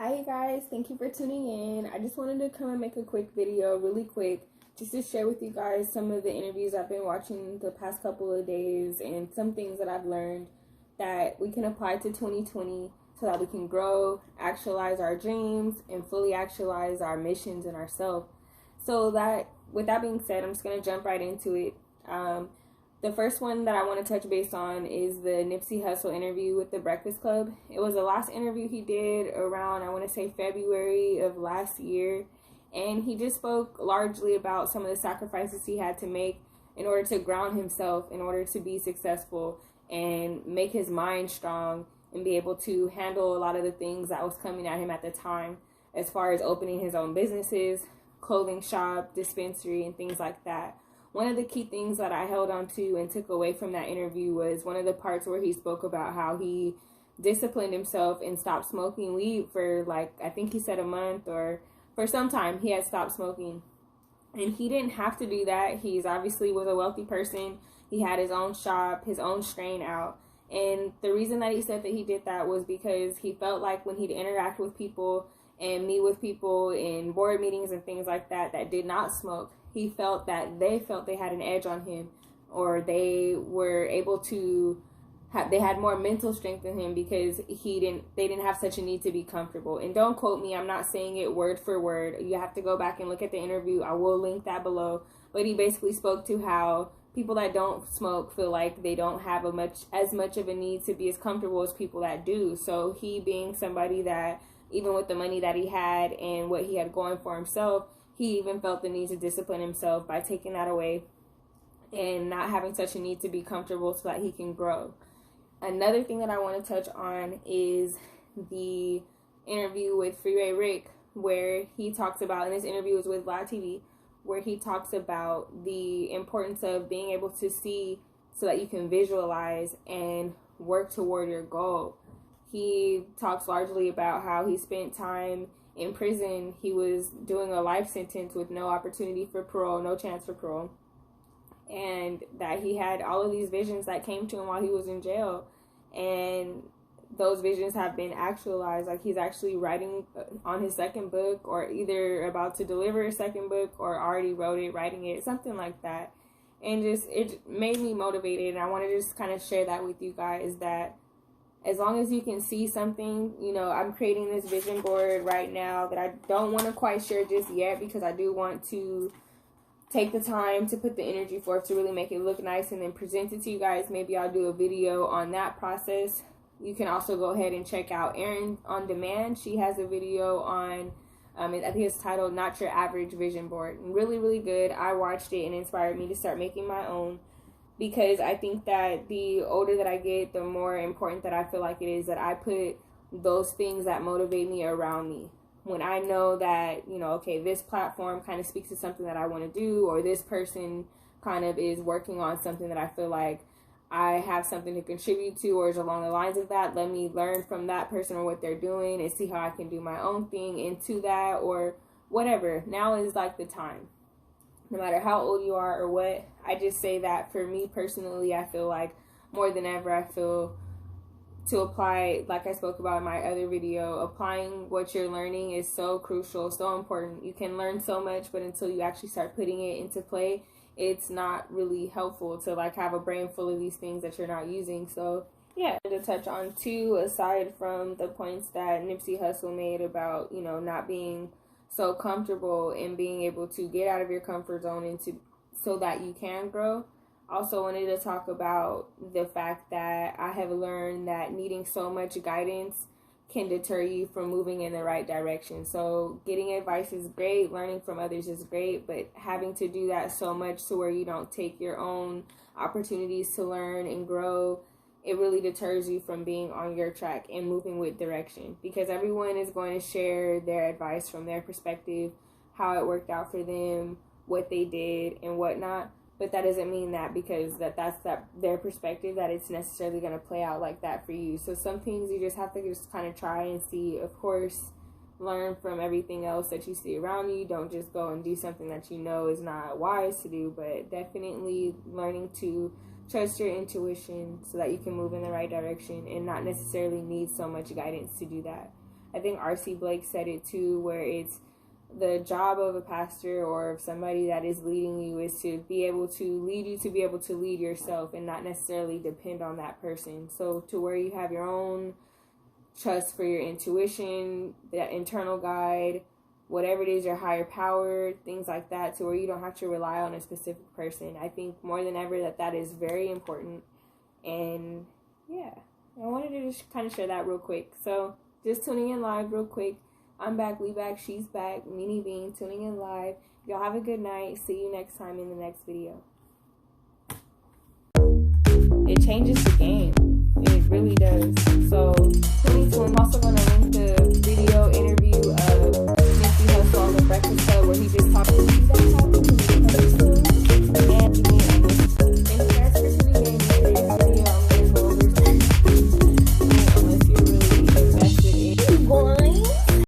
Hi you guys, thank you for tuning in. I just wanted to come and make a quick video, really quick, just to share with you guys some of the interviews I've been watching the past couple of days and some things that I've learned that we can apply to 2020 so that we can grow, actualize our dreams, and fully actualize our missions and ourselves. So that, with that being said, I'm just going to jump right into it. The first one that I want to touch base on is the Nipsey Hussle interview with the Breakfast Club. It was the last interview he did around, I want to say, February of last year. And he just spoke largely about some of the sacrifices he had to make in order to ground himself, in order to be successful and make his mind strong and be able to handle a lot of the things that was coming at him at the time, as far as opening his own businesses, clothing shop, dispensary, and things like that. One of the key things that I held on to and took away from that interview was one of the parts where he spoke about how he disciplined himself and stopped smoking weed for, like, I think he said a month, or for some time he had stopped smoking. And he didn't have to do that. He's obviously was a wealthy person. He had his own shop, his own strain out. And the reason that he said that he did that was because he felt like when he'd interact with people and meet with people in board meetings and things like that that did not smoke, he felt that they had an edge on him, or they were able to they had more mental strength than him because they didn't have such a need to be comfortable. And don't quote me, I'm not saying it word for word. You have to go back and look at the interview. I will link that below. But he basically spoke to how people that don't smoke feel like they don't have as much of a need to be as comfortable as people that do. So he, being somebody that, even with the money that he had and what he had going for himself, he even felt the need to discipline himself by taking that away and not having such a need to be comfortable so that he can grow. Another thing that I want to touch on is the interview with Freeway Rick, where he talks about, and this interview was with Live TV, where he talks about the importance of being able to see so that you can visualize and work toward your goal. He talks largely about how he spent time in prison. He was doing a life sentence with no opportunity for parole, no chance for parole. And that he had all of these visions that came to him while he was in jail. And those visions have been actualized. Like, he's actually writing on his second book, or either about to deliver a second book, or already wrote it, writing it, something like that. And just, it made me motivated. And I want to just kind of share that with you guys, that as long as you can see something, you know, I'm creating this vision board right now that I don't want to quite share just yet, because I do want to take the time to put the energy forth to really make it look nice and then present it to you guys. Maybe I'll do a video on that process. You can also go ahead and check out Erin on Demand. She has a video on, I think it's titled Not Your Average Vision Board. Really, really good. I watched it and inspired me to start making my own, because I think that the older that I get, the more important that I feel like it is that I put those things that motivate me around me. When I know that, you know, okay, this platform kind of speaks to something that I want to do, or this person kind of is working on something that I feel like I have something to contribute to, or is along the lines of that, let me learn from that person or what they're doing and see how I can do my own thing into that, or whatever. Now is like the time. No matter how old you are or what, I just say that for me personally, I feel like more than ever, I feel to apply, like I spoke about in my other video, applying what you're learning is so crucial, so important. You can learn so much, but until you actually start putting it into play, it's not really helpful to like have a brain full of these things that you're not using. So yeah, to touch on two, aside from the points that Nipsey Hussle made about, you know, not being so comfortable and being able to get out of your comfort zone so that you can grow. Also wanted to talk about the fact that I have learned that needing so much guidance can deter you from moving in the right direction. So getting advice is great, learning from others is great, but having to do that so much to where you don't take your own opportunities to learn and grow, it really deters you from being on your track and moving with direction, because everyone is going to share their advice from their perspective, how it worked out for them, what they did and whatnot. But that doesn't mean that because that's their perspective, that it's necessarily going to play out like that for you. So some things you just have to just kind of try and see. Of course, learn from everything else that you see around you. Don't just go and do something that you know is not wise to do, but definitely learning to trust your intuition so that you can move in the right direction and not necessarily need so much guidance to do that. I think R.C. Blake said it too, where it's the job of a pastor or somebody that is leading you is to be able to lead you to be able to lead yourself and not necessarily depend on that person. So to where you have your own trust for your intuition, that internal guide, whatever it is, your higher power, things like that, to where you don't have to rely on a specific person. I think more than ever that is very important. And yeah, I wanted to just kind of share that real quick. So just tuning in live real quick. I'm back, we back, she's back, Meanie Bean, tuning in live. Y'all have a good night. See you next time in the next video. It changes the game. It really does. So, 2020, I'm also going to link the